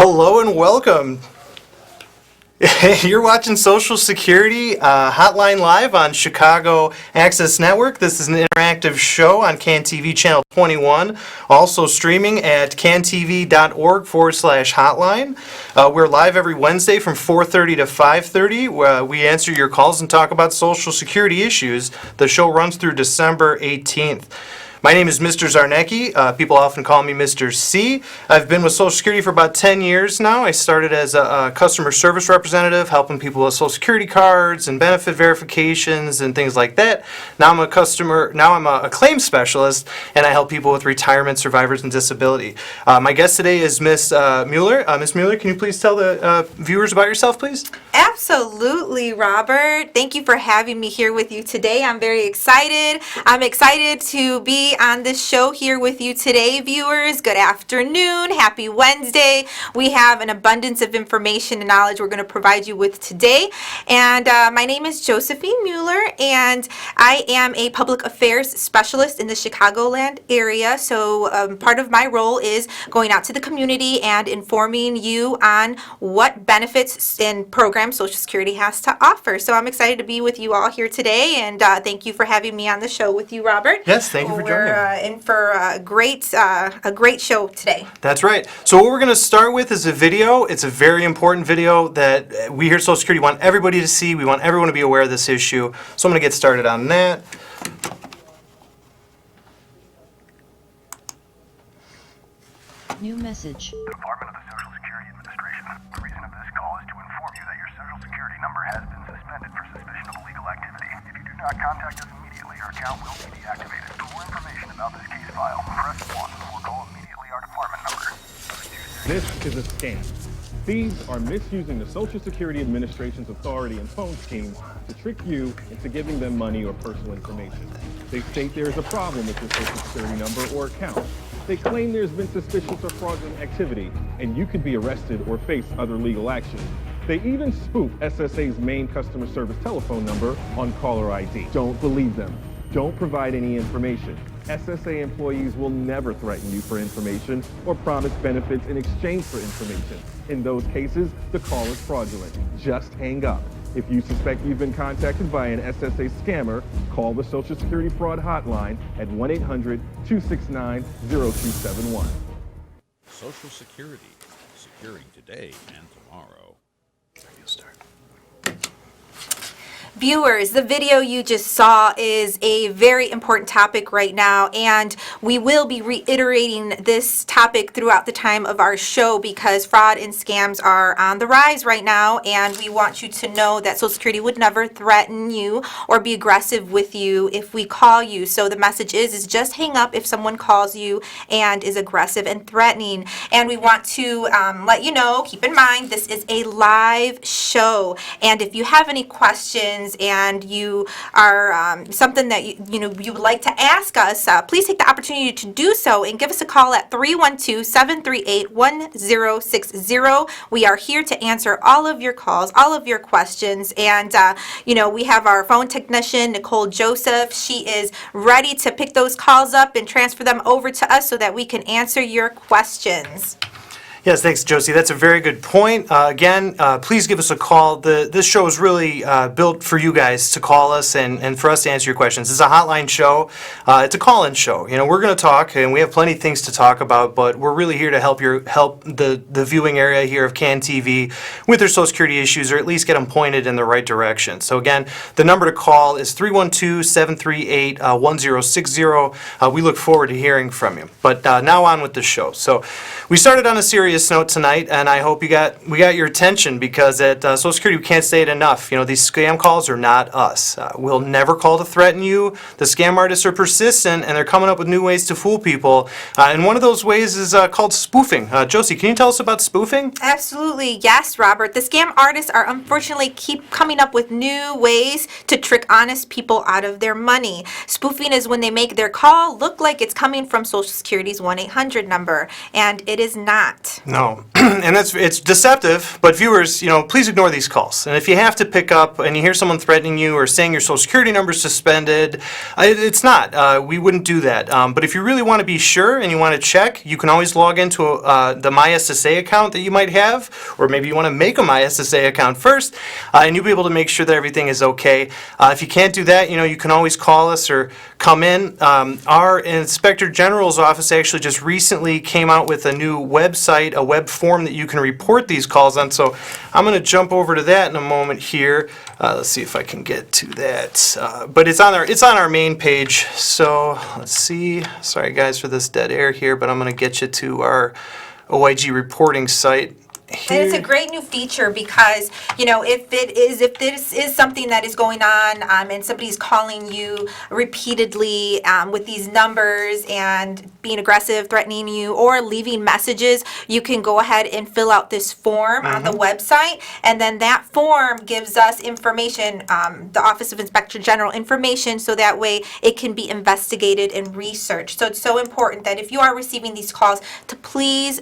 Hello and welcome. You're watching Social Security Hotline Live on Chicago Access Network. This is an interactive show on CanTV Channel 21, also streaming at cantv.org/hotline. We're live every Wednesday from 4:30 to 5:30. We answer your calls and talk about Social Security issues. The show runs through December 18th. My name is Mr. Czarnecki. People often call me Mr. C. I've been with Social Security for about 10 years now. I started as a customer service representative, helping people with Social Security cards and benefit verifications and things like that. Now I'm a claims specialist, and I help people with retirement, survivors, and disability. My guest today is Miss Mueller. Miss Mueller, can you please tell the viewers about yourself, please? Absolutely, Robert. Thank you for having me here with you today. I'm very excited. I'm excited to be on this show here with you today, viewers. Good afternoon. Happy Wednesday. We have an abundance of information and knowledge we're going to provide you with today. And my name is Josephine Mueller, and I am a public affairs specialist in the Chicagoland area. So part of my role is going out to the community and informing you on what benefits and programs Social Security has to offer. So I'm excited to be with you all here today, and thank you for having me on the show with you, Robert. Yes, thank you for joining. We're in for a great show today. That's right. So what we're going to start with is a video. It's a very important video that we here at Social Security want everybody to see. We want everyone to be aware of this issue. So I'm going to get started on that. New message. Department of the Social Security Administration. The reason of this call is to inform you that your Social Security number has been suspended for suspicion of illegal activity. If you do not contact us immediately, your account will be deactivated. For more information about this case file, press 1 or call immediately our department number. This is a scam. Thieves are misusing the Social Security Administration's authority and phone schemes to trick you into giving them money or personal information. They state there is a problem with your Social Security number or account. They claim there's been suspicious or fraudulent activity, and you could be arrested or face other legal action. They even spoof SSA's main customer service telephone number on caller ID. Don't believe them. Don't provide any information. SSA employees will never threaten you for information or promise benefits in exchange for information. In those cases, the call is fraudulent. Just hang up. If you suspect you've been contacted by an SSA scammer, call the Social Security Fraud Hotline at 1-800-269-0271. Social Security, securing today and tomorrow. You'll start. Viewers, the video you just saw is a very important topic right now, and we will be reiterating this topic throughout the time of our show because fraud and scams are on the rise right now, and we want you to know that Social Security would never threaten you or be aggressive with you if we call you. So the message is just hang up if someone calls you and is aggressive and threatening. And we want to let you know, keep in mind, this is a live show, and if you have any questions and you are something that you would like to ask us, please take the opportunity to do so and give us a call at 312-738-1060. We are here to answer all of your calls, all of your questions, and we have our phone technician Nicole Joseph. She is ready to pick those calls up and transfer them over to us so that we can answer your questions. Yes, thanks, Josie. That's a very good point. Again, please give us a call. This show is really built for you guys to call us and for us to answer your questions. It's a hotline show. It's a call-in show. We're going to talk, and we have plenty of things to talk about, but we're really here to help the viewing area here of CanTV with their Social Security issues, or at least get them pointed in the right direction. So again, the number to call is 312-738-1060. We look forward to hearing from you. But now on with the show. So we started on a serious note tonight, and I hope we got your attention because at Social Security we can't say it enough. These scam calls are not us. We'll never call to threaten you. The scam artists are persistent, and they're coming up with new ways to fool people. And one of those ways is called spoofing. Josie, can you tell us about spoofing? Absolutely, yes, Robert. The scam artists are unfortunately keep coming up with new ways to trick honest people out of their money. Spoofing is when they make their call look like it's coming from Social Security's 1-800 number, and it is not. No, and it's deceptive, but viewers, please ignore these calls. And if you have to pick up and you hear someone threatening you or saying your Social Security number is suspended, it's not. We wouldn't do that. But if you really want to be sure and you want to check, you can always log into the MySSA account that you might have, or maybe you want to make a MySSA account first, and you'll be able to make sure that everything is okay. If you can't do that, you can always call us or come in. Our Inspector General's office actually just recently came out with a new website, a web form that you can report these calls on. So I'm going to jump over to that in a moment here. Let's see if I can get to that. But it's on our main page. So let's see. Sorry guys for this dead air here, but I'm going to get you to our OIG reporting site. And it's a great new feature because, if this is something that is going on and somebody's calling you repeatedly with these numbers and being aggressive, threatening you, or leaving messages, you can go ahead and fill out this form on the website. And then that form gives us information, the Office of Inspector General information, so that way it can be investigated and researched. So it's so important that if you are receiving these calls, to please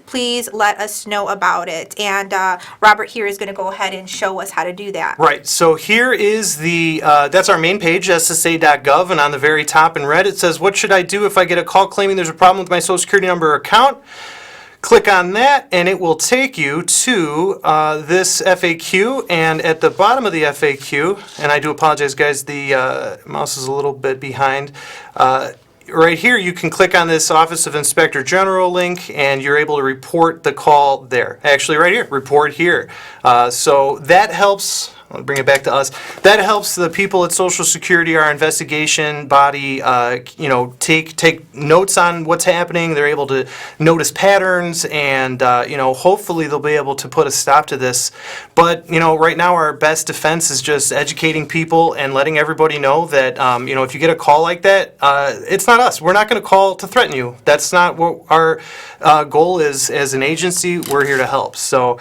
let us know about it. And Robert here is going to go ahead and show us how to do that. Right, so here is that's our main page, ssa.gov, and on the very top in red it says, what should I do if I get a call claiming there's a problem with my Social Security number or account? Click on that and it will take you to this FAQ, and at the bottom of the FAQ, and I do apologize guys, the mouse is a little bit behind, right here, you can click on this Office of Inspector General link, and you're able to report the call there. Actually, right here, report here. So that helps. I'll bring it back to us. That helps the people at Social Security, our investigation body, take notes on what's happening. They're able to notice patterns, and hopefully they'll be able to put a stop to this. But right now our best defense is just educating people and letting everybody know that if you get a call like that, it's not us. We're not going to call to threaten you. That's not what our goal is as an agency. We're here to help. So.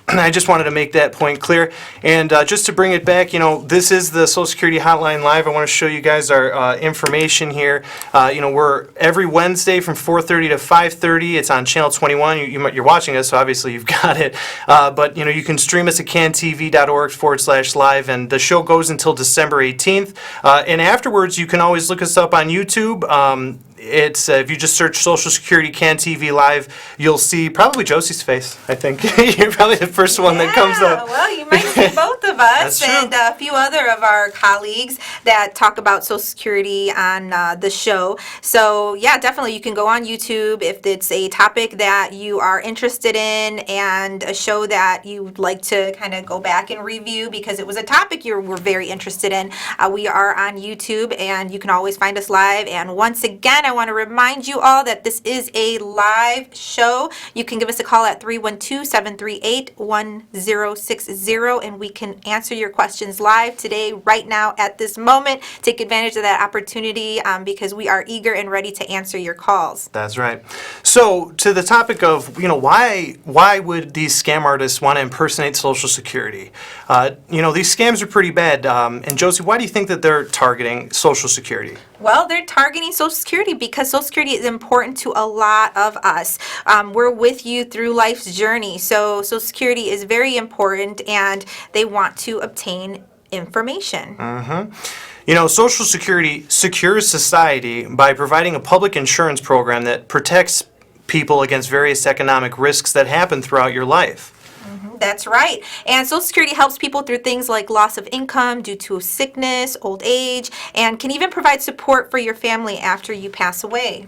I just wanted to make that point clear. And just to bring it back, this is the Social Security Hotline Live. I want to show you guys our information here. We're every Wednesday from 4:30 to 5:30. It's on Channel 21. You're watching us, so obviously you've got it. But you can stream us at cantv.org/live, and the show goes until December 18th. And afterwards, you can always look us up on YouTube. It's if you just search Social Security Can TV Live, you'll see probably Josie's face. I think you're probably the first one that comes up. Well, you might see both of us That's true. and a few other of our colleagues that talk about Social Security on the show. So yeah, definitely you can go on YouTube if it's a topic that you are interested in and a show that you'd like to kind of go back and review because it was a topic you were very interested in. We are on YouTube, and you can always find us live. And once again, I want to remind you all that this is a live show. You can give us a call at 312-738-1060, and we can answer your questions live today, right now, at this moment. Take advantage of that opportunity because we are eager and ready to answer your calls. That's right. So to the topic of, why would these scam artists want to impersonate Social Security? These scams are pretty bad. And Josie, why do you think that they're targeting Social Security? Well, they're targeting Social Security because Social Security is important to a lot of us. We're with you through life's journey. So Social Security is very important, and they want to obtain information. Social Security secures society by providing a public insurance program that protects people against various economic risks that happen throughout your life. That's right. And Social Security helps people through things like loss of income due to sickness, old age, and can even provide support for your family after you pass away.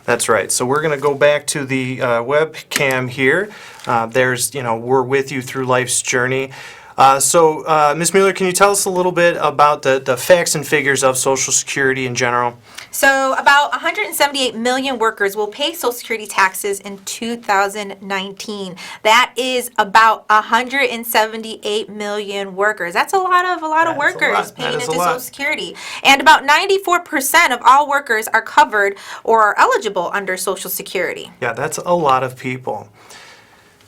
That's right. So we're going to go back to the webcam here. We're with you through life's journey. So Ms. Mueller, can you tell us a little bit about the facts and figures of Social Security in general? So about 178 million workers will pay Social Security taxes in 2019. That is about 178 million workers. That's a lot of workers paying into Social Security. And about 94% of all workers are covered or are eligible under Social Security. Yeah, that's a lot of people.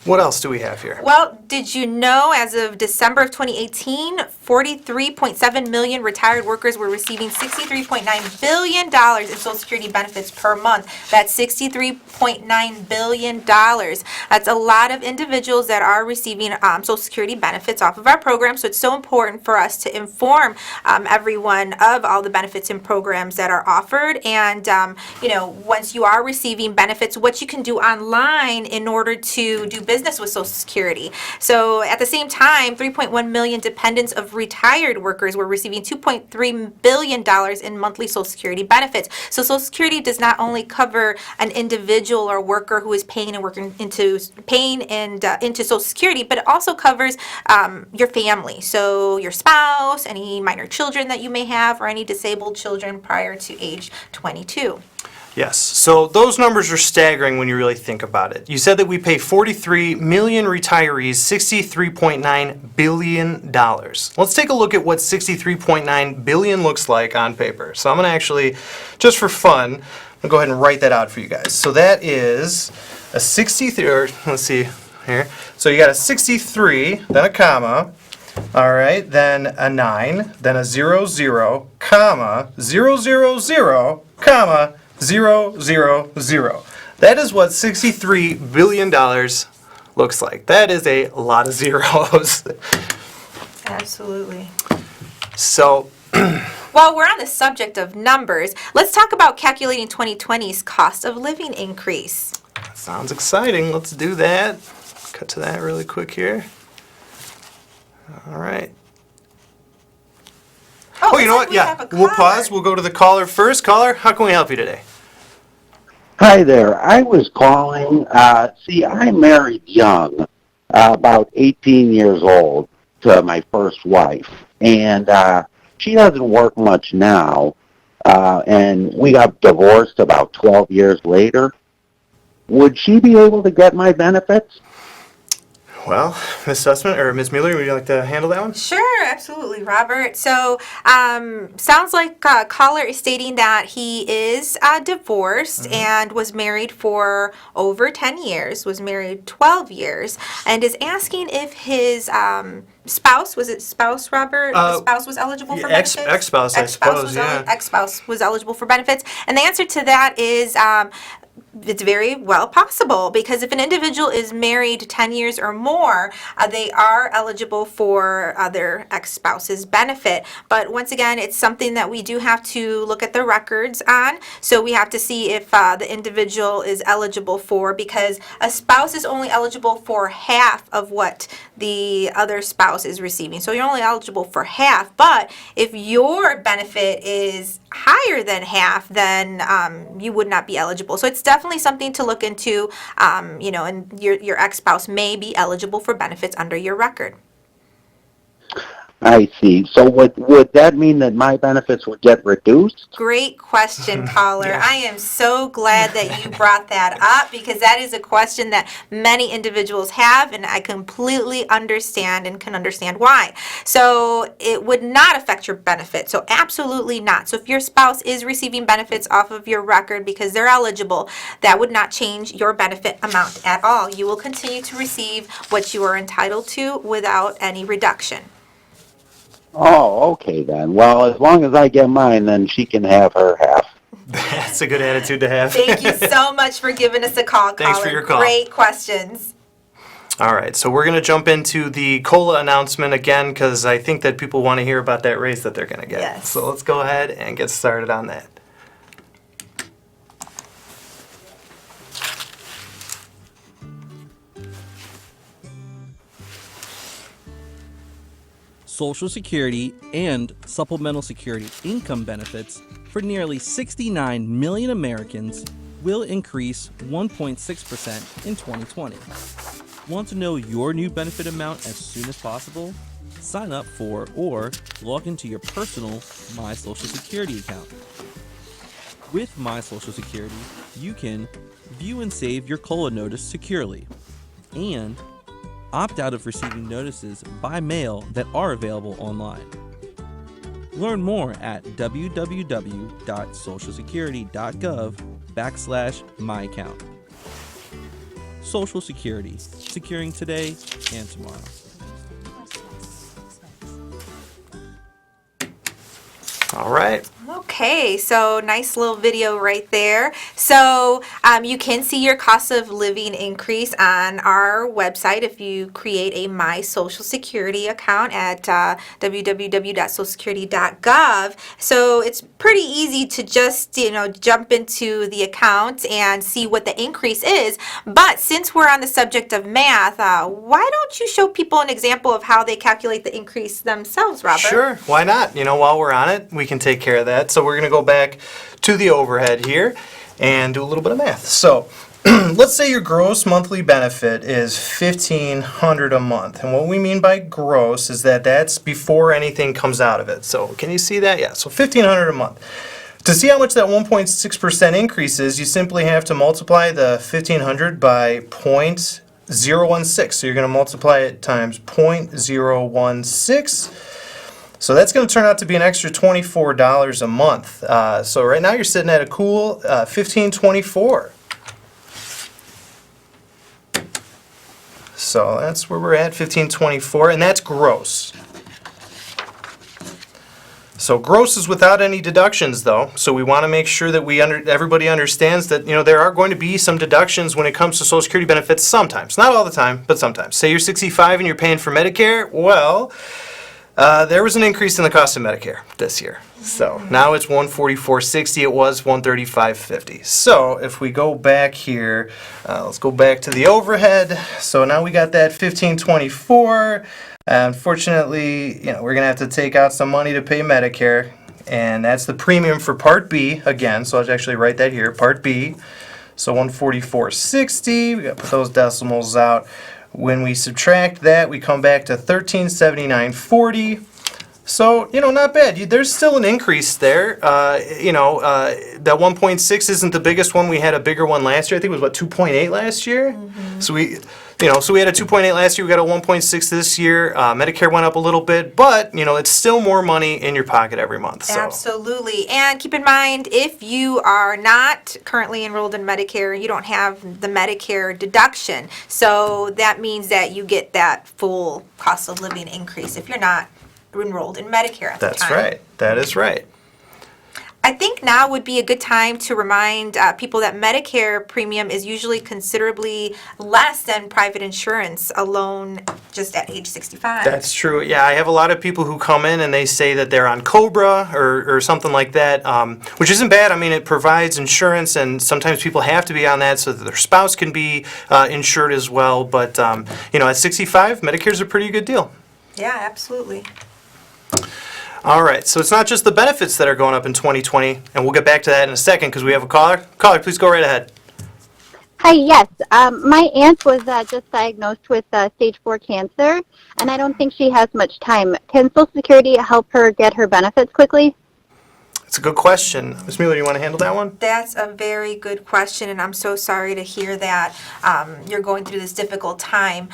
What else do we have here? Well, did you know as of December of 2018, 43.7 million retired workers were receiving $63.9 billion in Social Security benefits per month. That's $63.9 billion. That's a lot of individuals that are receiving Social Security benefits off of our program. So it's so important for us to inform everyone of all the benefits and programs that are offered. And, once you are receiving benefits, what you can do online in order to do business with Social Security. So at the same time, 3.1 million dependents of retired workers were receiving $2.3 billion in monthly Social Security benefits. So Social Security does not only cover an individual or worker who is paying into Social Security, but it also covers your family. So your spouse, any minor children that you may have, or any disabled children prior to age 22. Yes, so those numbers are staggering when you really think about it. You said that we pay 43 million retirees $63.9 billion. Let's take a look at what 63.9 billion looks like on paper. So I'm going to actually, just for fun, I'm going to go ahead and write that out for you guys. So that is a 63, or let's see here. So you got a 63, then a comma, all right, then a 9, then a 00, comma, 000, comma, 000. That is what $63 billion looks like. That is a lot of zeros. Absolutely. So, while we're on the subject of numbers, let's talk about calculating 2020's cost of living increase. sounds exciting. Let's do that. Cut to that really quick here. All right. Oh, you know what? Yeah, we'll pause. We'll go to the caller first. Caller, how can we help you today? Hi there. I was calling. I married young, about 18 years old, to my first wife. And she doesn't work much now. And we got divorced about 12 years later. Would she be able to get my benefits? Well, Ms. Sussman, or Ms. Mueller, would you like to handle that one? Sure, absolutely, Robert. So, sounds like caller is stating that he is divorced and was married for over 10 years, was married 12 years, and is asking if his spouse, was it spouse, Robert? The spouse was eligible for benefits? Ex-spouse, I suppose, yeah. Ex-spouse was eligible for benefits. And the answer to that is it's very well possible, because if an individual is married 10 years or more, they are eligible for their ex-spouse's benefit. But once again, it's something that we do have to look at the records on. So we have to see if the individual is eligible for, because a spouse is only eligible for half of what the other spouse is receiving. So you're only eligible for half. But if your benefit is higher than half, then you would not be eligible. So it's definitely something to look into, and your ex-spouse may be eligible for benefits under your record. I see. So would that mean that my benefits would get reduced? Great question, caller. I am so glad that you brought that up, because that is a question that many individuals have, and I completely understand and can understand why. So it would not affect your benefit. So absolutely not. So if your spouse is receiving benefits off of your record because they're eligible, that would not change your benefit amount at all. You will continue to receive what you are entitled to without any reduction. Oh, okay then. Well, as long as I get mine, then she can have her half. That's a good attitude to have. Thank you so much for giving us a call, caller. Thanks for your call. Great questions. All right, so we're going to jump into the COLA announcement again, because I think that people want to hear about that raise that they're going to get. Yes. So let's go ahead and get started on that. Social Security and Supplemental Security income benefits for nearly 69 million Americans will increase 1.6% in 2020. Want to know your new benefit amount as soon as possible? Sign up for or log into your personal My Social Security account. With My Social Security, you can view and save your COLA notice securely and opt out of receiving notices by mail that are available online. Learn more at www.socialsecurity.gov/myaccount. Social Security, securing today and tomorrow. All right. Okay, so nice little video right there. So you can see your cost of living increase on our website if you create a My Social Security account at www.socialsecurity.gov. So it's pretty easy to just, jump into the account and see what the increase is. But since we're on the subject of math, why don't you show people an example of how they calculate the increase themselves, Robert? Sure, why not? While we're on it, we can take care of that. So we're going to go back to the overhead here and do a little bit of math. So let's say your gross monthly benefit is $1,500 a month. And what we mean by gross is that that's before anything comes out of it. So can you see that? Yeah, so $1,500 a month. To see how much that 1.6% increase is, you simply have to multiply the 1,500 by 0.016. So you're going to multiply it times 0.016. So that's going to turn out to be an extra $24 a month. So right now you're sitting at a cool $1,524. So that's where we're at, $1,524, and that's gross. So gross is without any deductions, though. So we want to make sure that everybody understands that there are going to be some deductions when it comes to Social Security benefits sometimes. Not all the time, but sometimes. Say you're 65 and you're paying for Medicare. Well, there was an increase in the cost of Medicare this year. So now it's $144.60. It was $135.50. So if we go back here, let's go back to the overhead. So now we got that $1,524. Unfortunately, we're going to have to take out some money to pay Medicare. And that's the premium for Part B again. So I'll actually write that here, Part B. So $144.60. We got to put those decimals out. When we subtract that, we come back to $1,379.40. So, not bad. There's still an increase there. That 1.6 isn't the biggest one. We had a bigger one last year. I think it was, 2.8 last year? Mm-hmm. So we had a 2.8 last year. We got a 1.6 this year. Medicare went up a little bit, but, it's still more money in your pocket every month. So. Absolutely. And keep in mind, if you are not currently enrolled in Medicare, you don't have the Medicare deduction. So that means that you get that full cost of living increase if you're not enrolled in Medicare at the time. That's right. That is right. I think now would be a good time to remind people that Medicare premium is usually considerably less than private insurance alone just at age 65. That's true. Yeah, I have a lot of people who come in and they say that they're on COBRA or something like that, which isn't bad. I mean, it provides insurance, and sometimes people have to be on that so that their spouse can be insured as well. But, at 65, Medicare's a pretty good deal. Yeah, absolutely. All right, so it's not just the benefits that are going up in 2020, and we'll get back to that in a second because we have a caller. Caller, please go right ahead. Hi, yes. My aunt was just diagnosed with stage 4 cancer, and I don't think she has much time. Can Social Security help her get her benefits quickly? It's a good question. Ms. Mueller, you want to handle that one? That's a very good question, and I'm so sorry to hear that you're going through this difficult time.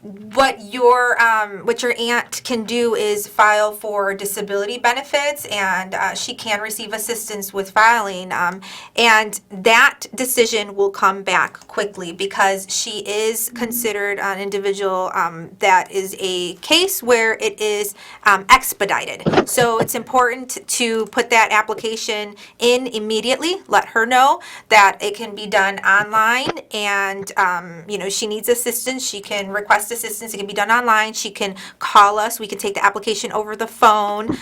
What your aunt can do is file for disability benefits, and she can receive assistance with filing, and that decision will come back quickly because she is considered an individual that is a case where it is expedited. So it's important to put that application in immediately. Let her know that it can be done online, and she needs assistance. She can request assistance. It can be done online. She can call us. We can take the application over the phone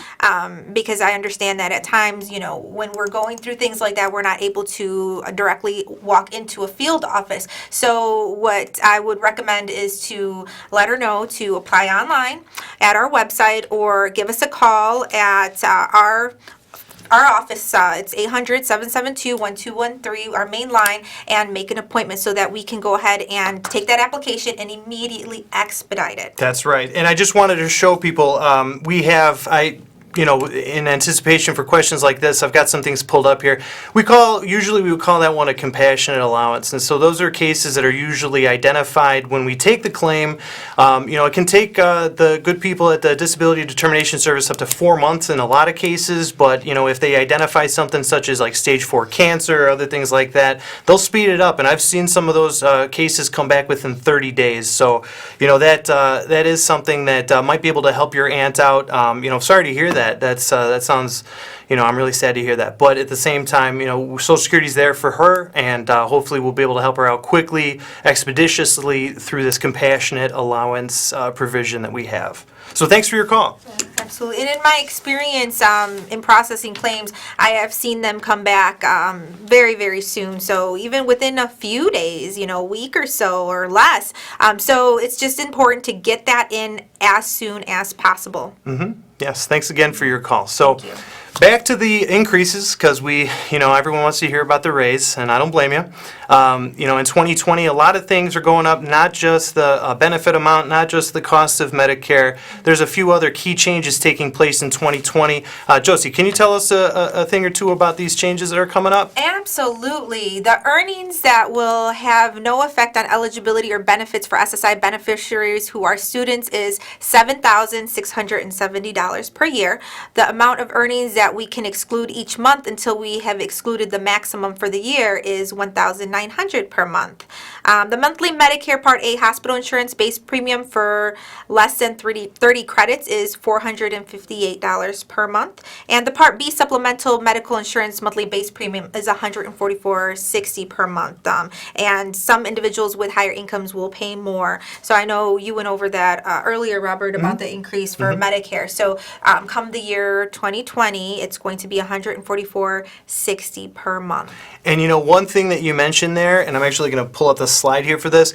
because I understand that at times, when we're going through things like that, we're not able to directly walk into a field office. So what I would recommend is to let her know to apply online at our website or give us a call at our office. It's 800-772-1213, our main line, and make an appointment so that we can go ahead and take that application and immediately expedite it. That's right. And I just wanted to show people, in anticipation for questions like this, I've got some things pulled up here. Usually we would call that one a compassionate allowance. And so those are cases that are usually identified when we take the claim. It can take the good people at the Disability Determination Service up to 4 months in a lot of cases, but, if they identify something such as like stage 4 cancer or other things like that, they'll speed it up. And I've seen some of those cases come back within 30 days. So, that is something that might be able to help your aunt out. Sorry to hear that. That sounds, I'm really sad to hear that. But at the same time, Social Security's there for her, and hopefully we'll be able to help her out quickly, expeditiously through this compassionate allowance provision that we have. So thanks for your call. Absolutely. And in my experience in processing claims, I have seen them come back very, very soon. So even within a few days, a week or so or less. So it's just important to get that in as soon as possible. Mm-hmm. Yes, thanks again for your call. So back to the increases, because everyone wants to hear about the raise, and I don't blame you. In 2020, a lot of things are going up, not just the benefit amount, not just the cost of Medicare. There's a few other key changes taking place in 2020. Josie, can you tell us a thing or two about these changes that are coming up? Absolutely. The earnings that will have no effect on eligibility or benefits for SSI beneficiaries who are students is $7,670 per year. The amount of earnings that we can exclude each month until we have excluded the maximum for the year is $1,900 per month. The monthly Medicare Part A hospital insurance base premium for less than 30 credits is $458 per month. And the Part B supplemental medical insurance monthly base premium is $144.60 per month. And some individuals with higher incomes will pay more. So I know you went over that earlier, Robert, about the increase for Medicare. So come the year 2020, it's going to be $144.60 per month. And one thing that you mentioned there, and I'm actually going to pull up the slide here for this.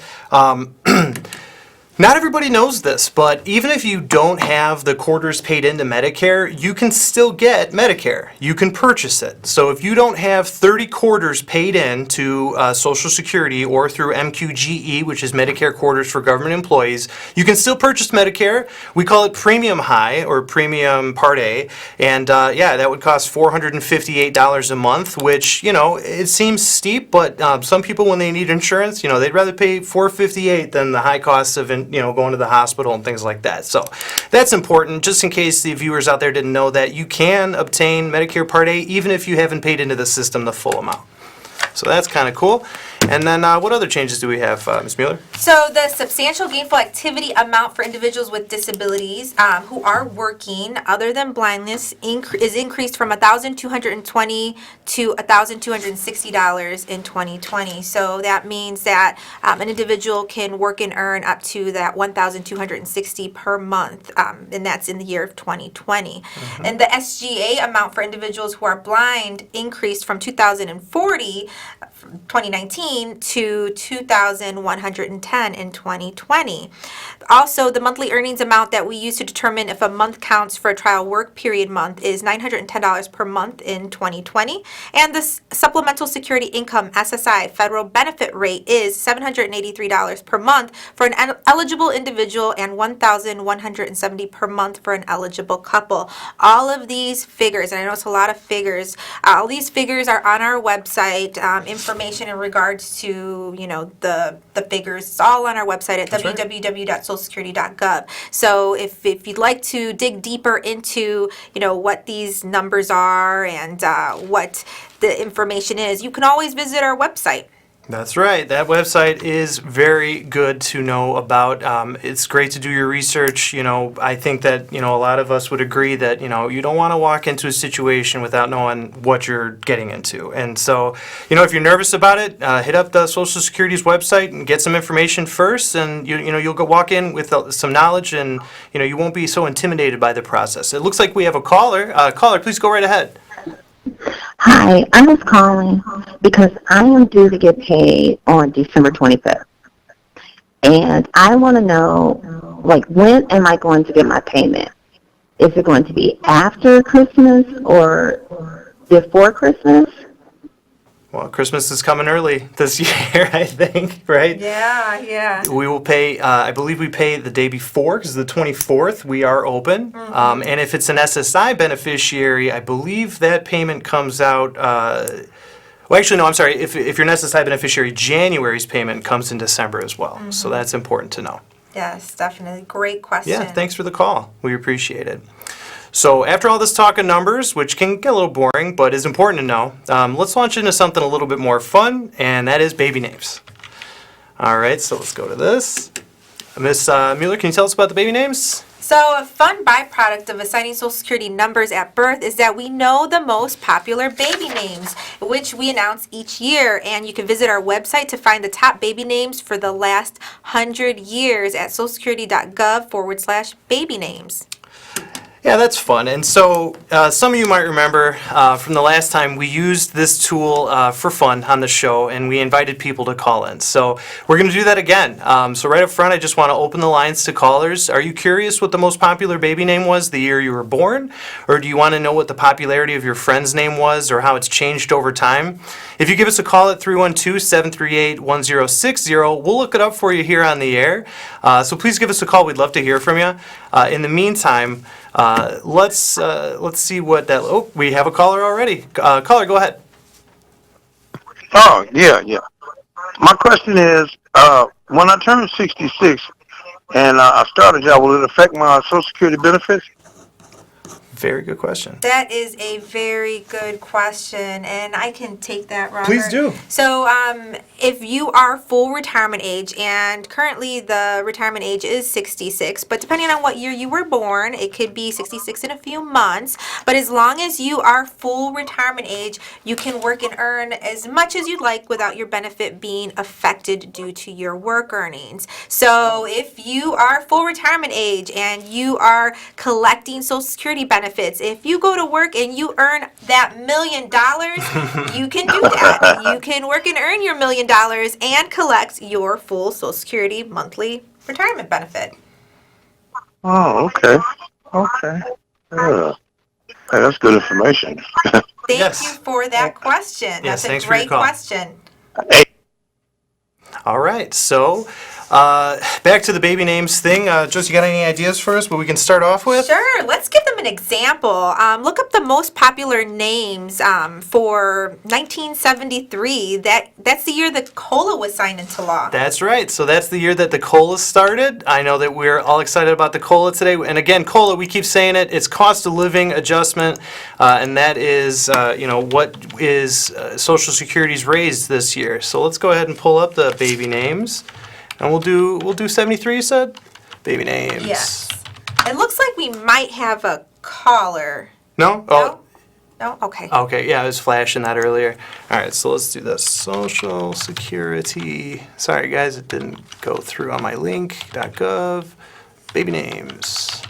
Not everybody knows this, but even if you don't have the quarters paid into Medicare, you can still get Medicare. You can purchase it. So if you don't have 30 quarters paid in to Social Security or through MQGE, which is Medicare quarters for government employees, you can still purchase Medicare. We call it Premium High or Premium Part A. And that would cost $458 a month, which, it seems steep, but some people, when they need insurance, they'd rather pay $458 than the high costs of going to the hospital and things like that. So that's important, just in case the viewers out there didn't know that you can obtain Medicare Part A even if you haven't paid into the system the full amount. So that's kind of cool. And then what other changes do we have, Ms. Mueller? So the substantial gainful activity amount for individuals with disabilities who are working other than blindness is increased from $1,220 to $1,260 in 2020. So that means that an individual can work and earn up to that $1,260 per month, and that's in the year of 2020. And the SGA amount for individuals who are blind increased from 2019 to 2,110 in 2020. Also, the monthly earnings amount that we use to determine if a month counts for a trial work period month is $910 per month in 2020. And the supplemental security income SSI federal benefit rate is $783 per month for an eligible individual and $1,170 per month for an eligible couple. All of these figures, and I know it's a lot of figures, all these figures are on our website. Information in regards to the figures, it's all on our website at www.socialsecurity.gov. So if you'd like to dig deeper into what these numbers are and what the information is, you can always visit our website. That's right. That website is very good to know about. It's great to do your research. I think that, a lot of us would agree that, you don't want to walk into a situation without knowing what you're getting into. And so, if you're nervous about it, hit up the Social Security's website and get some information first. And, you'll go walk in with some knowledge and, you won't be so intimidated by the process. It looks like we have a caller. Caller, please go right ahead. Hi, I was calling because I am due to get paid on December 25th. And I want to know, when am I going to get my payment? Is it going to be after Christmas or before Christmas? Well, Christmas is coming early this year, I think, right? Yeah. We will pay, I believe we pay the day before, because the 24th, we are open. And if it's an SSI beneficiary, I believe that payment comes out, well, actually, no, I'm sorry. If you're an SSI beneficiary, January's payment comes in December as well. So that's important to know. Yes, definitely. Great question. Yeah, thanks for the call. We appreciate it. So after all this talk of numbers, which can get a little boring, but is important to know, let's launch into something a little bit more fun, and that is baby names. All right, so let's go to this. Miss Mueller, can you tell us about the baby names? So a fun byproduct of assigning Social Security numbers at birth is that we know the most popular baby names, which we announce each year. And you can visit our website to find the top baby names for the last 100 years at socialsecurity.gov/baby names. Yeah, that's fun. And so some of you might remember from the last time we used this tool for fun on the show, and we invited people to call in. So we're going to do that again. So right up front, I just want to open the lines to callers. Are you curious what the most popular baby name was the year you were born? Or do you want to know what the popularity of your friend's name was or how it's changed over time? If you give us a call at 312-738-1060, we'll look it up for you here on the air. So please give us a call. We'd love to hear from you. In the meantime, let's see what that. Oh, we have a caller already. Caller, go ahead. Oh, yeah. My question is, when I turn 66 and I start a job, will it affect my Social Security benefits? Very good question. That is a very good question, and I can take that, Robert. Please do. So if you are full retirement age, and currently the retirement age is 66, but depending on what year you were born, it could be 66 in a few months, but as long as you are full retirement age, you can work and earn as much as you'd like without your benefit being affected due to your work earnings. So if you are full retirement age and you are collecting Social Security benefits, if you go to work and you earn that $1 million, you can do that. You can work and earn your $1 million and collect your full Social Security monthly retirement benefit. Oh, okay. Yeah. Hey, that's good information. Thank you for that question. Yes, That's thanks a for your great call. question. All right, so back to the baby names thing. Josie, you got any ideas for us what we can start off with? Sure, let's give them an example. Look up the most popular names for 1973. That's the year that COLA was signed into law. That's right. So that's the year that the COLA started. I know that we're all excited about the COLA today. And again, COLA, we keep saying it, it's cost of living adjustment, and that is, what is Social Security's raised this year. So let's go ahead and pull up the baby names. And we'll do 73, you said? Baby names. Yes. It looks like we might have a caller. No? No? No? Okay. Okay, yeah, I was flashing that earlier. All right, so let's do this. Social Security. Sorry, guys, it didn't go through on my link.gov. Baby names.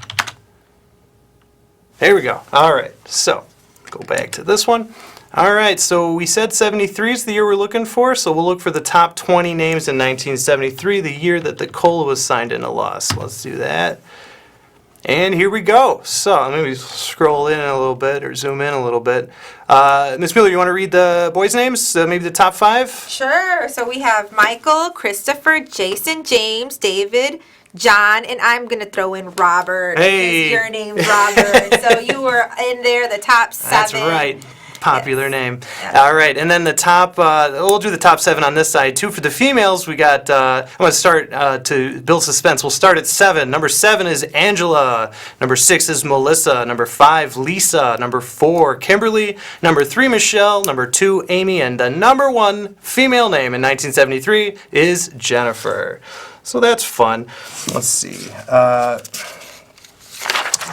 There we go. All right, so go back to this one. All right, so we said 73 is the year we're looking for, so we'll look for the top 20 names in 1973, the year that the COLA was signed into law. So let's do that. And here we go. So maybe scroll in a little bit or zoom in a little bit. Ms. Mueller, you want to read the boys' names, maybe the top 5? Sure. So we have Michael, Christopher, Jason, James, David, John, and I'm going to throw in Robert. Hey. Because your name's Robert. So you were in there, the top 7. That's right. Popular name. Yes. All right, and then the top, we'll do the top 7 on this side too. For the females, we got, I'm going to start to build suspense. We'll start at 7. Number 7 is Angela. Number 6 is Melissa. Number 5, Lisa. Number 4, Kimberly. Number 3, Michelle. Number 2, Amy. And the number 1 female name in 1973 is Jennifer. So that's fun. Let's see.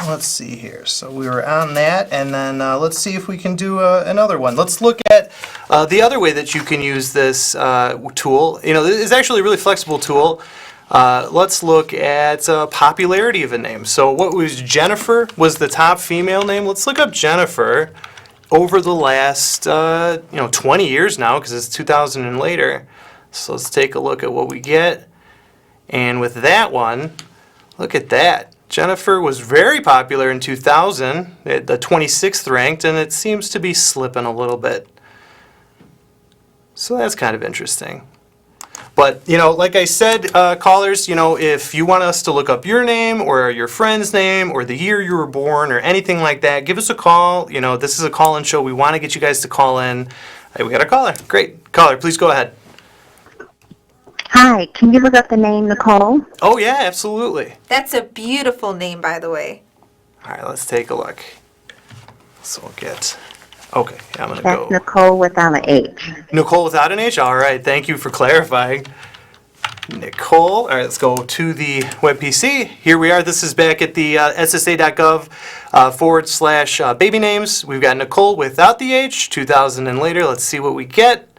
Let's see here. So we were on that, and then let's see if we can do another one. Let's look at the other way that you can use this tool. It's actually a really flexible tool. Let's look at popularity of a name. So what was Jennifer was the top female name. Let's look up Jennifer over the last 20 years now, because it's 2000 and later. So let's take a look at what we get. And with that one, look at that. Jennifer was very popular in 2000, the 26th ranked, and it seems to be slipping a little bit. So that's kind of interesting. But, like I said, callers, if you want us to look up your name or your friend's name or the year you were born or anything like that, give us a call. This is a call-in show. We want to get you guys to call in. Hey, we got a caller. Great. Caller, please go ahead. Hi, can you look up the name Nicole? Oh, yeah, absolutely. That's a beautiful name, by the way. All right, let's take a look. So we'll get... Okay, I'm going to That's go... Nicole without an H. Nicole without an H? All right, thank you for clarifying. Nicole. All right, let's go to the web PC. Here we are. This is back at the ssa.gov /baby names. We've got Nicole without the H, 2000 and later. Let's see what we get.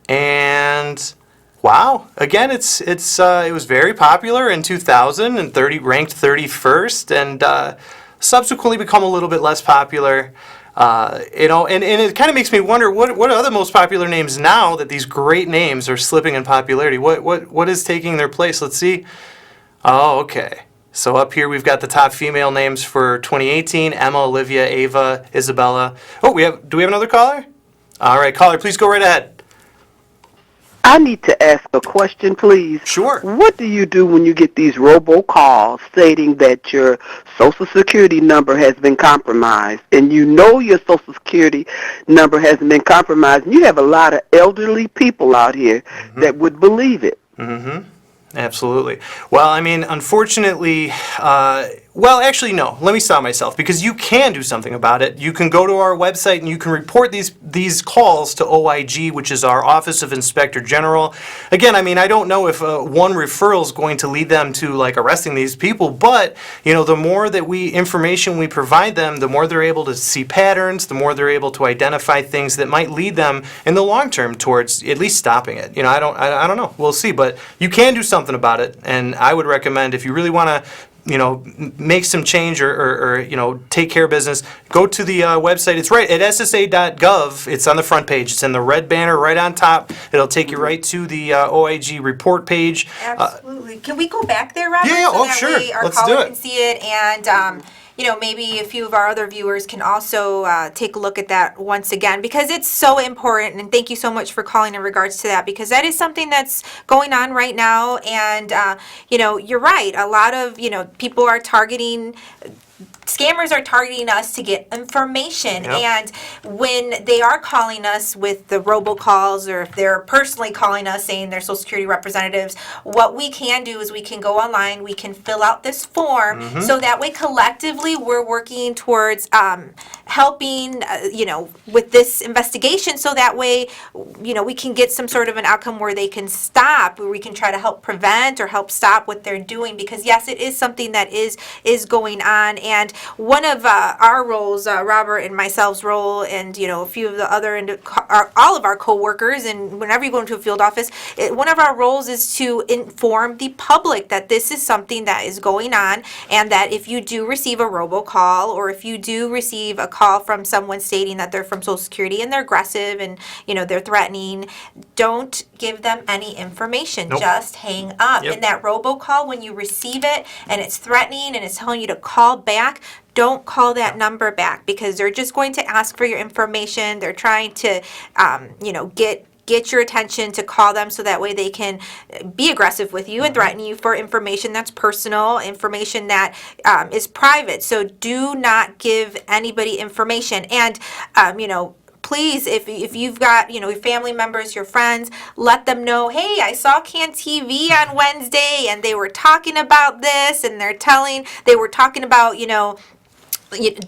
And wow, again, it was very popular in 2000 and ranked 31st, and subsequently become a little bit less popular. And it kind of makes me wonder what are the most popular names now that these great names are slipping in popularity? What is taking their place? Let's see. Oh, okay. So up here we've got the top female names for 2018: Emma, Olivia, Ava, Isabella. Oh, do we have another caller? All right, caller, please go right ahead. I need to ask a question, please. Sure. What do you do when you get these robocalls stating that your Social Security number has been compromised, and you know your Social Security number hasn't been compromised, and you have a lot of elderly people out here that would believe it? Mm-hmm. Absolutely. Well, I mean, unfortunately, actually, no. Let me stop myself, because you can do something about it. You can go to our website and you can report these calls to OIG, which is our Office of Inspector General. Again, I mean, I don't know if one referral is going to lead them to arresting these people, but the more that information we provide them, the more they're able to see patterns, the more they're able to identify things that might lead them in the long term towards at least stopping it. I don't know. We'll see, but you can do something about it, and I would recommend, if you really want to make some change or take care of business, go to the website. It's right at ssa.gov. It's on the front page. It's in the red banner right on top. It'll take you right to the OIG report page. Absolutely. Can we go back there, Robert? Yeah, so that sure. way our Let's do caller it. can see it, and maybe a few of our other viewers can also take a look at that once again, because it's so important. And thank you so much for calling in regards to that, because that is something that's going on right now. And you're right. A lot of people are targeting. Scammers are targeting us to get information, and when they are calling us with the robocalls, or if they're personally calling us saying they're Social Security representatives, what we can do is we can go online, we can fill out this form, so that way collectively we're working towards helping, with this investigation, so that way, we can get some sort of an outcome where they can stop, where we can try to help prevent or help stop what they're doing, because yes, it is something that is going on. And one of our roles, Robert and myself's role, and a few of the other, all of our co-workers, and whenever you go into a field office, one of our roles is to inform the public that this is something that is going on, and that if you do receive a robocall, or if you do receive a call from someone stating that they're from Social Security and they're aggressive and they're threatening, don't give them any information. Nope. Just hang up. Yep. In that robocall, when you receive it and it's threatening and it's telling you to call back, don't call that number back, because they're just going to ask for your information. They're trying to, get your attention to call them, so that way they can be aggressive with you and threaten you for information that's personal, information that is private. So do not give anybody information. And, please, if you've got, your family members, your friends, let them know, hey, I saw Can TV on Wednesday and they were talking about this, and they were talking about,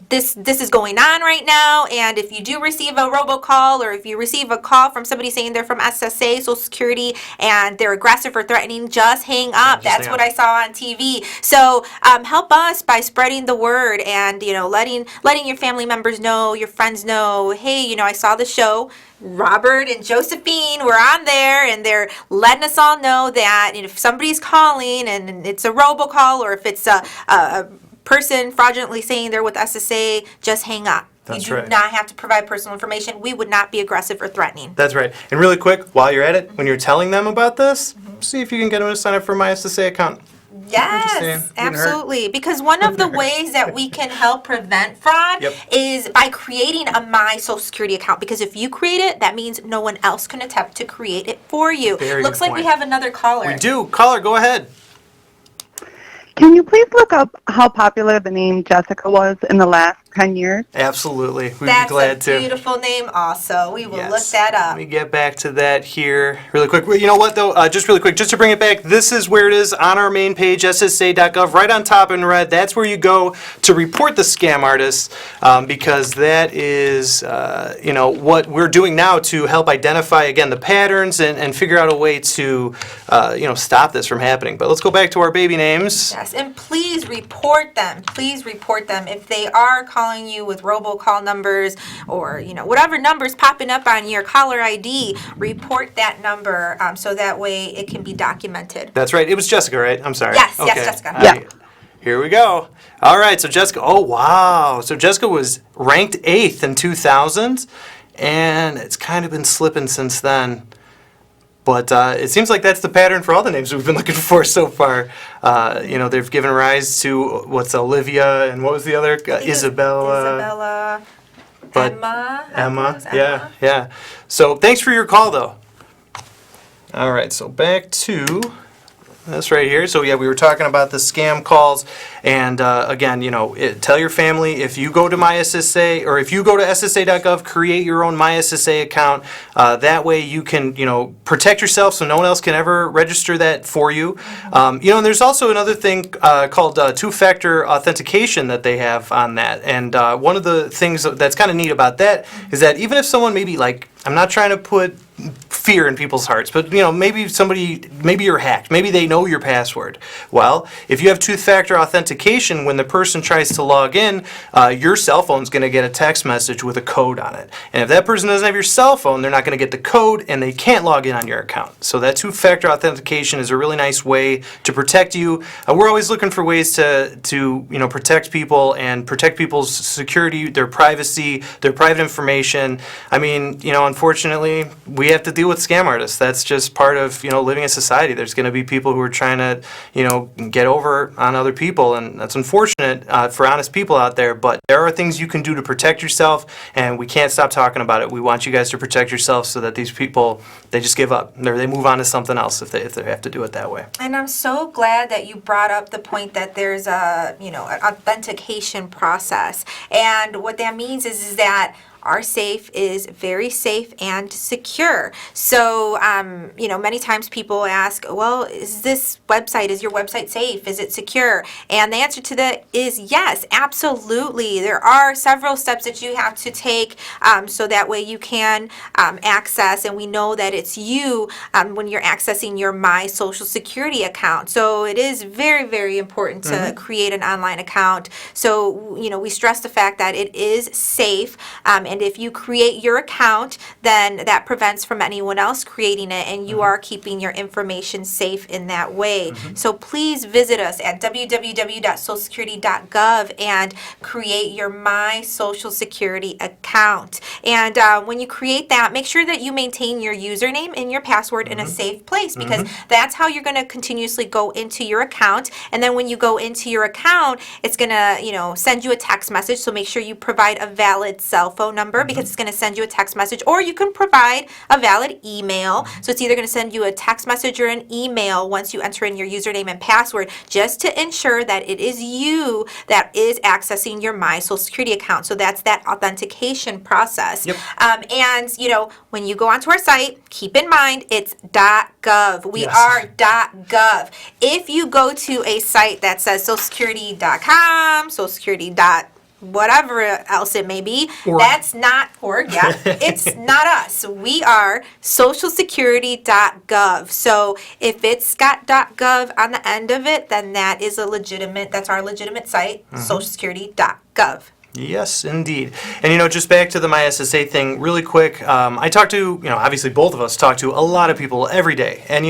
this is going on right now. And if you do receive a robocall, or if you receive a call from somebody saying they're from SSA, Social Security, and they're aggressive or threatening, just hang up. That's what I saw on TV. So help us by spreading the word, and letting your family members know, your friends know, hey, I saw the show. Robert and Josephine were on there, and they're letting us all know that if somebody's calling and it's a robocall, or if it's a person fraudulently saying they're with SSA, just hang up. That's you do right. not have to provide personal information. We would not be aggressive or threatening. That's right. And really quick, while you're at it, when you're telling them about this, see if you can get them to sign up for my SSA account. Yes, absolutely. Because one of the ways that we can help prevent fraud is by creating a My Social Security account. Because if you create it, that means no one else can attempt to create it for you. Looks like we have another caller. We do. Caller, go ahead. Can you please look up how popular the name Jessica was in the last 10 years? Absolutely. We'd That's be glad to. a beautiful name also. We will look that up. Let me get back to that here really quick. Well, you know what, though? Just really quick, just to bring it back, this is where it is on our main page, ssa.gov, right on top in red. That's where you go to report the scam artists, because that is, what we're doing now to help identify, again, the patterns and figure out a way to, stop this from happening. But let's go back to our baby names. Yes, and please report them. Please report them. If they are calling you with robocall numbers or, whatever numbers popping up on your caller ID, report that number so that way it can be documented. That's right. It was Jessica, right? I'm sorry. Yes, okay. Jessica. Yeah. Here we go. All right, so Jessica, oh, wow. So Jessica was ranked 8th in 2000, and it's kind of been slipping since then. But it seems like that's the pattern for all the names we've been looking for so far. They've given rise to, Olivia, and what was the other? Isabella. But Emma. Yeah. So thanks for your call, though. All right, so back to this right here. So, we were talking about the scam calls. And, again, tell your family, if you go to MySSA or if you go to SSA.gov, create your own MySSA account. That way you can, protect yourself so no one else can ever register that for you. And there's also another thing called two-factor authentication that they have on that. And one of the things that's kind of neat about that is that even if someone maybe, I'm not trying to put fear in people's hearts, but maybe you're hacked, maybe they know your password. Well, if you have two-factor authentication, when the person tries to log in, your cell phone's going to get a text message with a code on it. And if that person doesn't have your cell phone, they're not going to get the code and they can't log in on your account. So that two-factor authentication is a really nice way to protect you. We're always looking for ways to protect people and protect people's security, their privacy, their private information. I mean, unfortunately, we have to deal with scam artists. That's just part of, living in society. There's going to be people who are trying to, get over on other people, and that's unfortunate for honest people out there, but there are things you can do to protect yourself, and we can't stop talking about it. We want you guys to protect yourself so that these people, they just give up. They move on to something else if they have to do it that way. And I'm so glad that you brought up the point that there's an authentication process. And what that means is that our safe is very safe and secure. So, many times people ask, well, is your website safe? Is it secure? And the answer to that is yes, absolutely. There are several steps that you have to take so that way you can access, and we know that it's you when you're accessing your My Social Security account. So it is very, very important to create an online account. So, we stress the fact that it is safe, and if you create your account, then that prevents from anyone else creating it, and you are keeping your information safe in that way. So please visit us at www.socialsecurity.gov and create your My Social Security account. And when you create that, make sure that you maintain your username and your password in a safe place, because that's how you're going to continuously go into your account. And then when you go into your account, it's going to, send you a text message. So make sure you provide a valid cell phone number, because it's going to send you a text message, or you can provide a valid email. So it's either going to send you a text message or an email once you enter in your username and password, just to ensure that it is you that is accessing your My Social Security account. So that's that authentication process. And, when you go onto our site, keep in mind it's .gov. We are .gov. If you go to a site that says socialsecurity.com, whatever else it may be, that's not org. It's not us. We are socialsecurity.gov. So if it's got .gov on the end of it, then that's our legitimate site, socialsecurity.gov. Yes, indeed. And, just back to the MySSA thing really quick. I talk to, obviously both of us talk to a lot of people every day. And,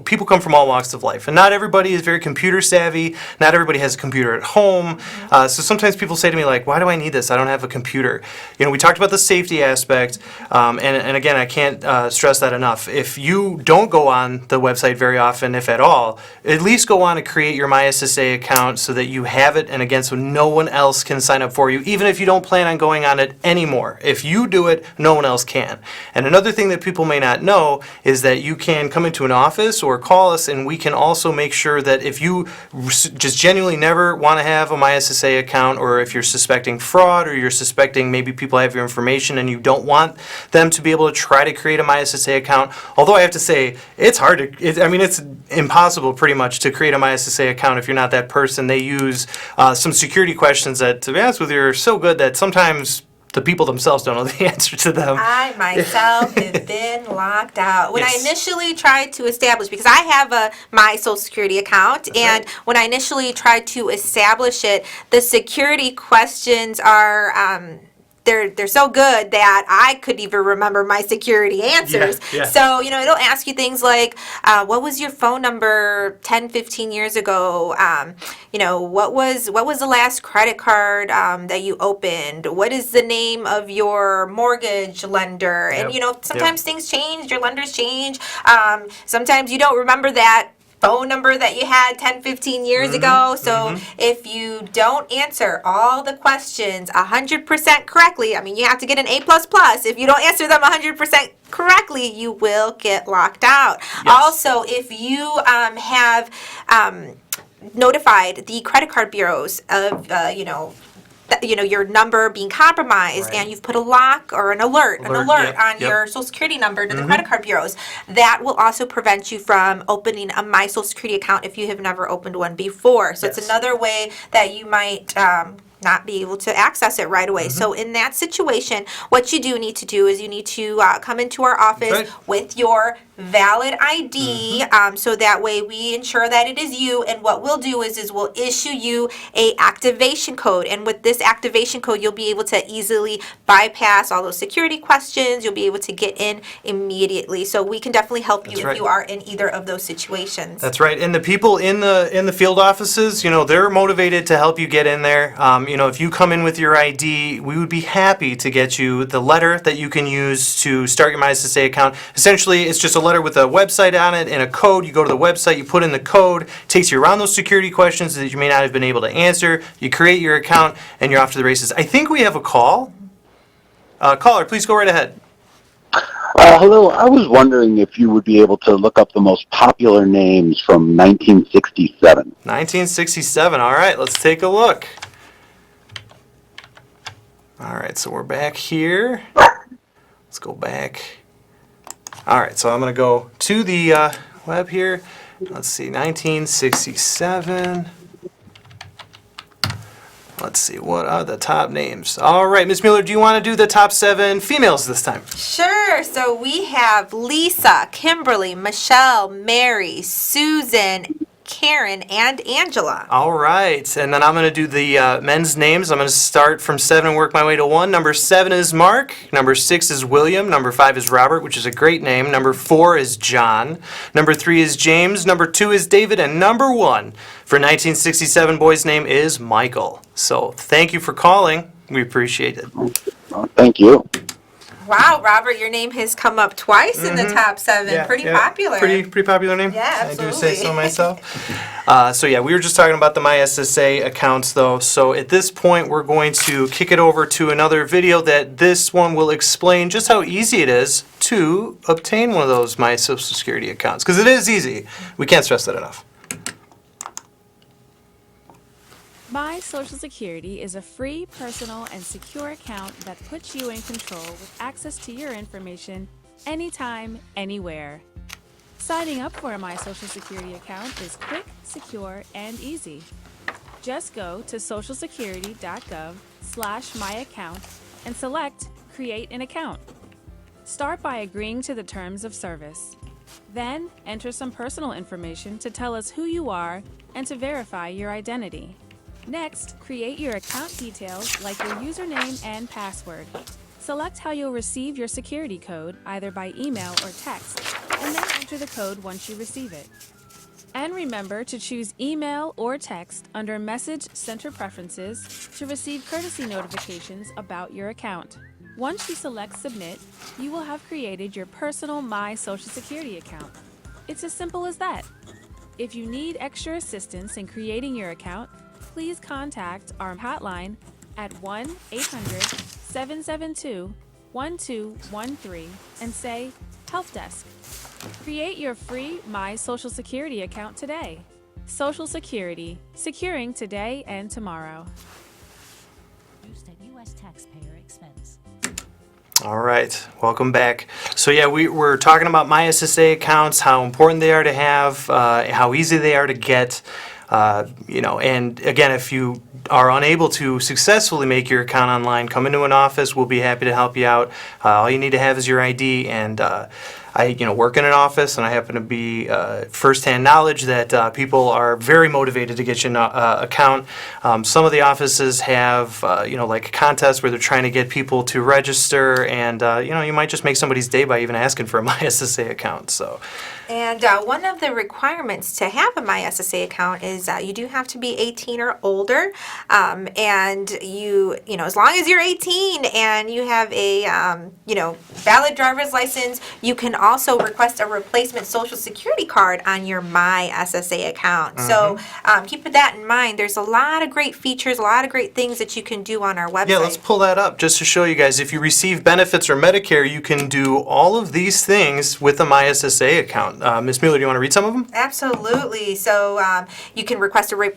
people come from all walks of life. And not everybody is very computer savvy. Not everybody has a computer at home. So sometimes people say to me, like, why do I need this? I don't have a computer. We talked about the safety aspect. And again, I can't stress that enough. If you don't go on the website very often, if at all, at least go on and create your MySSA account so that you have it. And again, so no one else can sign up for you, even if you don't plan on going on it anymore. If you do it, no one else can. And another thing that people may not know is that you can come into an office or call us, and we can also make sure that if you just genuinely never want to have a MySSA account, or if you're suspecting fraud, or you're suspecting maybe people have your information and you don't want them to be able to try to create a MySSA account, although I have to say, it's hard to, it's impossible pretty much to create a MySSA account if you're not that person. They use some security questions that, to be honest with you, are so good that sometimes the people themselves don't know the answer to them. I myself have been locked out. When Yes. I initially tried to establish, because I have my Social Security account, and when I initially tried to establish it, the security questions are they're so good that I couldn't even remember my security answers. Yeah. So, it'll ask you things like, what was your phone number 10, 15 years ago? What was the last credit card that you opened? What is the name of your mortgage lender? And, sometimes things change, your lenders change. Sometimes you don't remember that phone number that you had 10, 15 years ago. So if you don't answer all the questions 100% correctly, you have to get an A++. If you don't answer them 100% correctly, you will get locked out. Also, if you have notified the credit card bureaus of, your number being compromised, and you've put a lock or an alert on your Social Security number to the credit card bureaus, that will also prevent you from opening a My Social Security account if you have never opened one before. So it's another way that you might not be able to access it right away. So in that situation, what you do need to do is you need to come into our office with your valid ID, so that way we ensure that it is you. And what we'll do is we'll issue you a activation code, and with this activation code you'll be able to easily bypass all those security questions. You'll be able to get in immediately. So we can definitely help you if you are in either of those situations. That's right. And the people in the field offices, they're motivated to help you get in there. If you come in with your ID, we would be happy to get you the letter that you can use to start your MySSA account. Essentially, it's just a letter with a website on it and a code. You go to the website, you put in the code, takes you around those security questions that you may not have been able to answer. You create your account, and you're off to the races. I think we have a call. Caller, please go right ahead. Hello, I was wondering if you would be able to look up the most popular names from 1967. 1967. All right, let's take a look. All right, so we're back here. Let's go back. All right, so I'm going to go to the web here. Let's see, 1967. Let's see, what are the top names? All right, Ms. Mueller, do you want to do the top 7 females this time? Sure. So we have Lisa, Kimberly, Michelle, Mary, Susan, Karen, and Angela. All right, and then I'm going to do the men's names. I'm going to start from 7 and work my way to 1. Number 7 is Mark. Number 6 is William. Number 5 is Robert, which is a great name. Number 4 is John. Number 3 is James. Number 2 is David. And number 1 for 1967 boy's name is Michael. So thank you for calling. We appreciate it. Thank you. Wow, Robert, your name has come up twice in the top 7. Pretty popular. Pretty popular name. Yeah, absolutely. I do say so myself. So yeah, we were just talking about the MySSA accounts though. So at this point, we're going to kick it over to another video that this one will explain just how easy it is to obtain one of those My Social Security accounts. Because it is easy. We can't stress that enough. My Social Security is a free, personal, and secure account that puts you in control with access to your information anytime, anywhere. Signing up for a My Social Security account is quick, secure, and easy. Just go to socialsecurity.gov/myaccount and select Create an Account. Start by agreeing to the terms of service. Then enter some personal information to tell us who you are and to verify your identity. Next, create your account details like your username and password. Select how you'll receive your security code, either by email or text, and then enter the code once you receive it. And remember to choose email or text under Message Center Preferences to receive courtesy notifications about your account. Once you select Submit, you will have created your personal My Social Security account. It's as simple as that. If you need extra assistance in creating your account, please contact our hotline at 1-800-772-1213 and say, Help Desk. Create your free My Social Security account today. Social Security, securing today and tomorrow. Used at U.S. taxpayer expense. All right, welcome back. So yeah, we're talking about My SSA accounts, how important they are to have, how easy they are to get. And again, if you are unable to successfully make your account online, come into an office. We'll be happy to help you out. All you need to have is your ID. And I work in an office, and I happen to be firsthand knowledge that people are very motivated to get you an account. Some of the offices have, like a contest where they're trying to get people to register, and you might just make somebody's day by even asking for a My SSA account. So. And one of the requirements to have a My SSA account is you do have to be 18 or older, and as long as you're 18 and you have a valid driver's license, you can also request a replacement Social Security card on your My SSA account. So keep that in mind. There's a lot of great features, a lot of great things that you can do on our website. Yeah, let's pull that up just to show you guys. If you receive benefits or Medicare, you can do all of these things with a My SSA account. Ms. Mueller, do you want to read some of them? Absolutely. So you can request a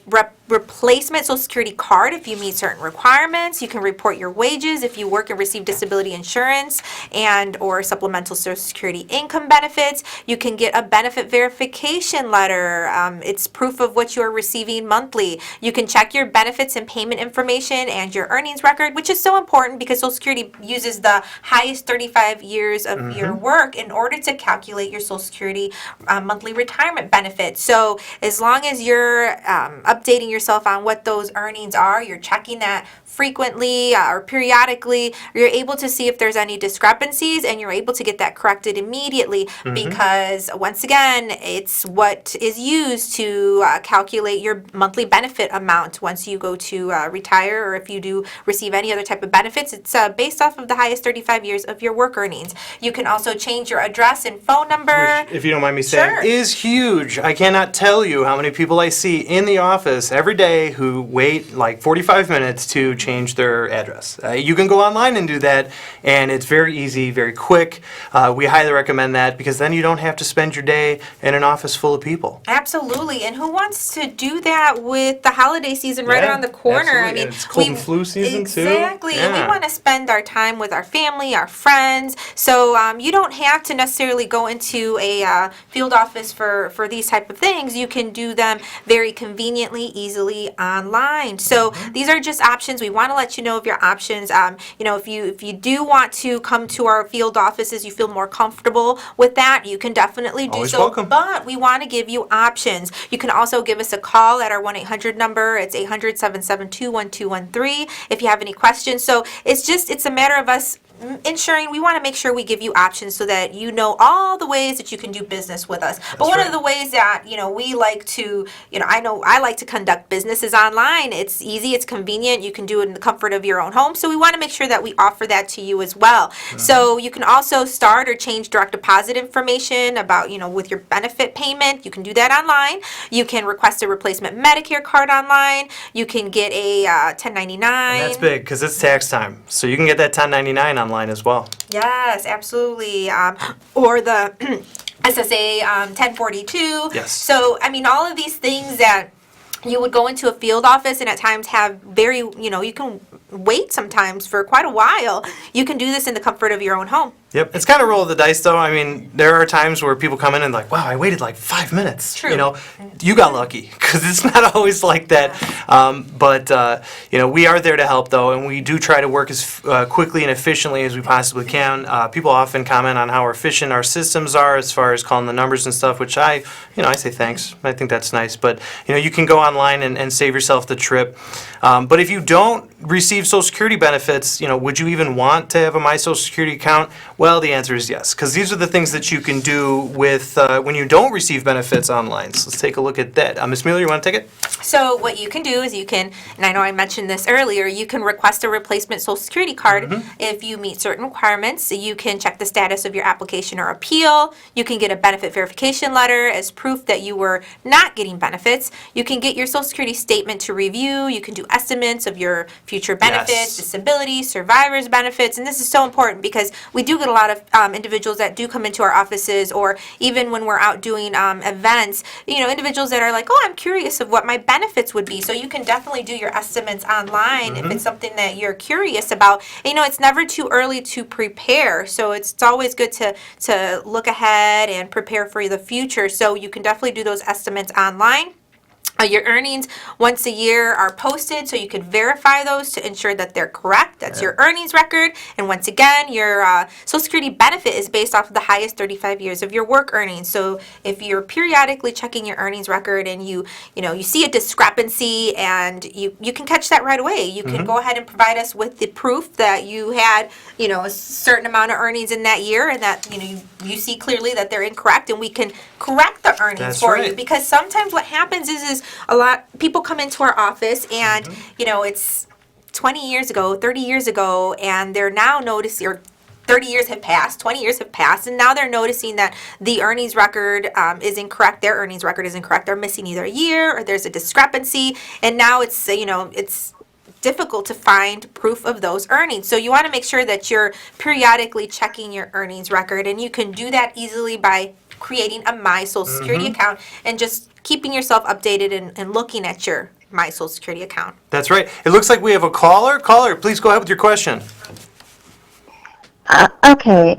replacement Social Security card if you meet certain requirements. You can report your wages if you work and receive disability insurance and or supplemental Social Security income benefits. You can get a benefit verification letter. It's proof of what you are receiving monthly. You can check your benefits and payment information and your earnings record, which is so important because Social Security uses the highest 35 years of your work in order to calculate your Social Security monthly retirement benefit. So as long as you're updating yourself on what those earnings are, you're checking that frequently or periodically, you're able to see if there's any discrepancies, and you're able to get that corrected immediately because once again, it's what is used to calculate your monthly benefit amount once you go to retire, or if you do receive any other type of benefits. It's based off of the highest 35 years of your work earnings. You can also change your address and phone number. Which, if you don't mind me saying, is huge. I cannot tell you how many people I see in the office every day who wait like 45 minutes to change their address. You can go online and do that, and it's very easy, very quick. We highly recommend that because then you don't have to spend your day in an office full of people. Absolutely, and who wants to do that with the holiday season right around the corner? Absolutely. I mean, it's cold and flu season too. Exactly, and we want to spend our time with our family, our friends. So you don't have to necessarily go into a field office for these type of things. You can do them very conveniently, easily online. So these are just options. We want to let you know of your options. If you do want to come to our field offices, you feel more comfortable with that, you can definitely do Always so. welcome. But we want to give you options. You can also give us a call at our 1-800 number. It's 800-772-1213 if you have any questions. So it's a matter of us ensuring we want to make sure we give you options so that you know all the ways that you can do business with us. But one of the ways that we like to, I know I like to conduct businesses online. It's easy, it's convenient, you can do it in the comfort of your own home. So we want to make sure that we offer that to you as well. So you can also start or change direct deposit information about with your benefit payment. You can do that online. You can request a replacement Medicare card online. You can get a 1099. And that's big because it's tax time. So you can get that 1099 online as well. Yes, absolutely. Or the SSA 1042. Yes. So, all of these things that you would go into a field office and at times have very, you can wait sometimes for quite a while. You can do this in the comfort of your own home. Yep, it's kind of roll of the dice, though. I mean, there are times where people come in and like, wow, I waited like 5 minutes. True. You know, you got lucky because it's not always like that. But you know, we are there to help, though, and we do try to work as quickly and efficiently as we possibly can. People often comment on how efficient our systems are as far as calling the numbers and stuff, which I say thanks. I think that's nice. But you know, you can go online and save yourself the trip. But if you don't receive Social Security benefits, you know, would you even want to have a My Social Security account? Well, the answer is yes, because these are the things that you can do with when you don't receive benefits online. So let's take a look at that. Ms. Mueller, you want to take it? So what you can do is you can, and I know I mentioned this earlier, you can request a replacement Social Security card if you meet certain requirements. You can check the status of your application or appeal. You can get a benefit verification letter as proof that you were not getting benefits. You can get your Social Security statement to review. You can do estimates of your future benefits, disability, survivor's benefits, and this is so important because we do get a lot of individuals that do come into our offices, or even when we're out doing events, you know, individuals that are like, oh, I'm curious of what my benefits would be. So you can definitely do your estimates online if it's something that you're curious about. And, you know, it's never too early to prepare. So it's always good to look ahead and prepare for the future. So you can definitely do those estimates online. Your earnings once a year are posted, so you can verify those to ensure that they're correct. That's your earnings record. And once again, your Social Security benefit is based off of the highest 35 years of your work earnings. So if you're periodically checking your earnings record and you see a discrepancy, and you can catch that right away. You can go ahead and provide us with the proof that you had, you know, a certain amount of earnings in that year, and that, you know, you see clearly that they're incorrect, and we can correct the earnings for you. Because sometimes what happens is a lot people come into our office and you know, it's 20 years ago, 30 years ago, and they're now noticing, or 30 years have passed, 20 years have passed, and now they're noticing that the earnings record is incorrect. Their earnings record is incorrect. They're missing either a year or there's a discrepancy, and now it's it's difficult to find proof of those earnings. So you want to make sure that you're periodically checking your earnings record, and you can do that easily by creating a My Social Security account and just keeping yourself updated and looking at your My Social Security account. That's right. It looks like we have a caller. Caller, please go ahead with your question. Okay,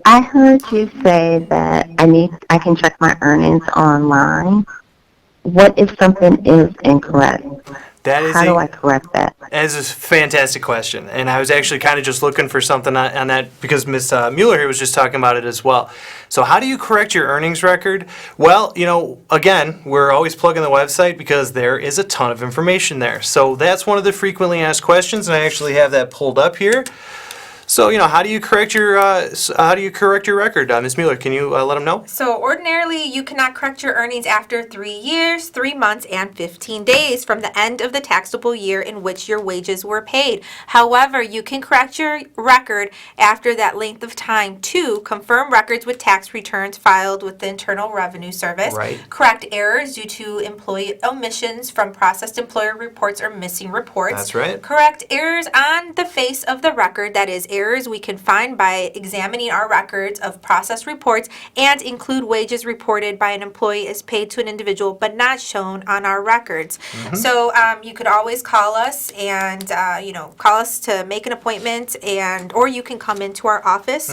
I heard you say that I can check my earnings online. What if something is incorrect? How do I correct that? That is a fantastic question, and I was actually kind of just looking for something on that because Ms. Mueller here was just talking about it as well. So how do you correct your earnings record? Well, you know, again, we're always plugging the website because there is a ton of information there. So that's one of the frequently asked questions, and I actually have that pulled up here. So, you know, how do you correct your record? Ms. Mueller, can you let them know? So ordinarily, you cannot correct your earnings after 3 years, 3 months, and 15 days from the end of the taxable year in which your wages were paid. However, you can correct your record after that length of time to confirm records with tax returns filed with the Internal Revenue Service, correct errors due to employee omissions from processed employer reports or missing reports. That's right. Correct errors on the face of the record, that is, errors we can find by examining our records of processed reports, and include wages reported by an employee as paid to an individual but not shown on our records. So you could always call us and call us to make an appointment, or you can come into our office.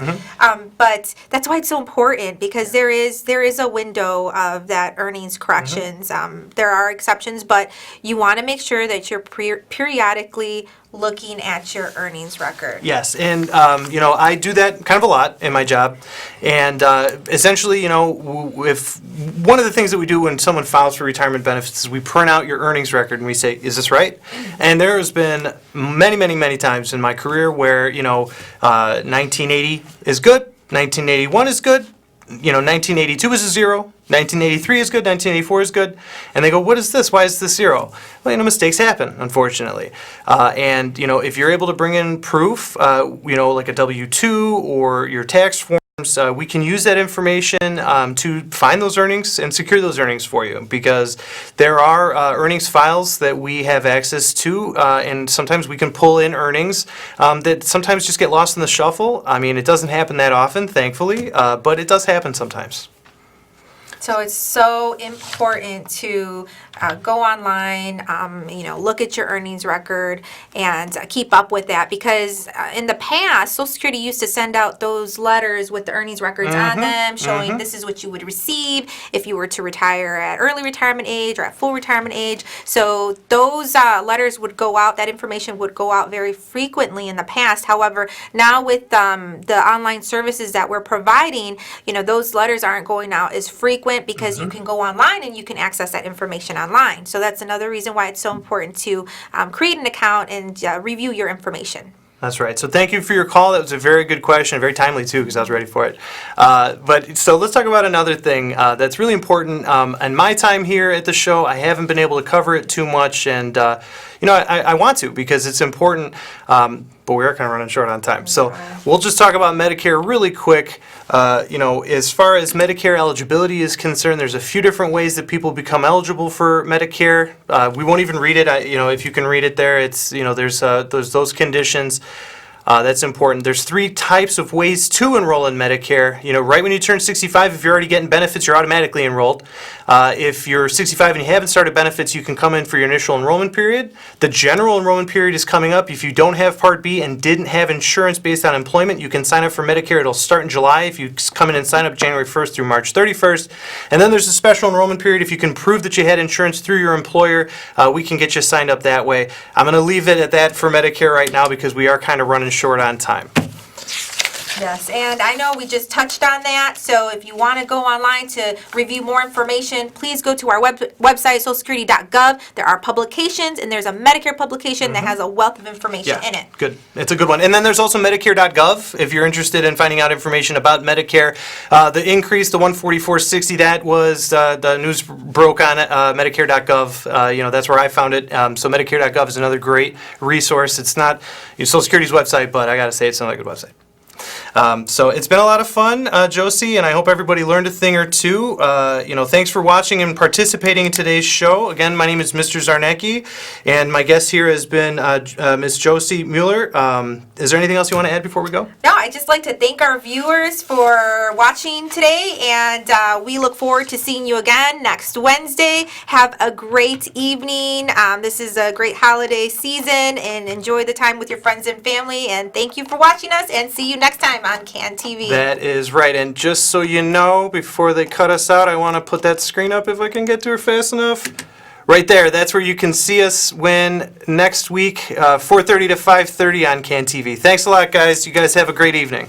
But that's why it's so important, because there is a window of that earnings corrections. There are exceptions, but you want to make sure that you're periodically looking at your earnings record. Yes, and I do that kind of a lot in my job, and essentially, if one of the things that we do when someone files for retirement benefits is we print out your earnings record and we say, is this right? And there has been many, many, many times in my career where 1980 is good, 1981 is good, 1982 is a zero, 1983 is good, 1984 is good, and they go, what is this? Why is this zero? Well, mistakes happen, unfortunately. And if you're able to bring in proof, like a W-2 or your tax forms, we can use that information to find those earnings and secure those earnings for you, because there are earnings files that we have access to, and sometimes we can pull in earnings that sometimes just get lost in the shuffle. I mean, it doesn't happen that often, thankfully, but it does happen sometimes. So it's so important to go online, look at your earnings record and keep up with that, because in the past, Social Security used to send out those letters with the earnings records on them showing this is what you would receive if you were to retire at early retirement age or at full retirement age. So those letters would go out, that information would go out very frequently in the past. However, now with the online services that we're providing, those letters aren't going out as frequent because you can go online and you can access that information online. So that's another reason why it's so important to create an account and review your information. That's right. So thank you for your call. That was a very good question, very timely too, because I was ready for it. So let's talk about another thing that's really important. In my time here at the show, I haven't been able to cover it too much, and I want to, because it's important. But we are kind of running short on time. So we'll just talk about Medicare really quick. As far as Medicare eligibility is concerned, there's a few different ways that people become eligible for Medicare. We won't even read it. If you can read it there, it's there's those conditions. That's important. There's 3 types of ways to enroll in Medicare. Right when you turn 65, if you're already getting benefits, you're automatically enrolled. If you're 65 and you haven't started benefits, you can come in for your initial enrollment period. The general enrollment period is coming up. If you don't have Part B and didn't have insurance based on employment, you can sign up for Medicare. It'll start in July if you come in and sign up January 1st through March 31st. And then there's a special enrollment period. If you can prove that you had insurance through your employer, we can get you signed up that way. I'm going to leave it at that for Medicare right now because we are kind of running short on time. Yes, and I know we just touched on that, so if you want to go online to review more information, please go to our website, socialsecurity.gov. There are publications, and there's a Medicare publication that has a wealth of information in it. Good. It's a good one. And then there's also Medicare.gov if you're interested in finding out information about Medicare. The increase, the $144.60, that was the news broke on it. Medicare.gov, that's where I found it. So Medicare.gov is another great resource. It's not Social Security's website, but I got to say it's another good website. So it's been a lot of fun, Josie, and I hope everybody learned a thing or two. Thanks for watching and participating in today's show. Again, my name is Mr. Czarnecki, and my guest here has been Ms. Josie Mueller. Is there anything else you want to add before we go? No, I'd just like to thank our viewers for watching today, and we look forward to seeing you again next Wednesday. Have a great evening. This is a great holiday season, and enjoy the time with your friends and family, and thank you for watching us, and see you next time on CAN TV. That is right. And just so you know, before they cut us out, I want to put that screen up if I can get to her fast enough. Right there. That's where you can see us when next week, 4:30 to 5:30 on CAN TV. Thanks a lot, guys. You guys have a great evening.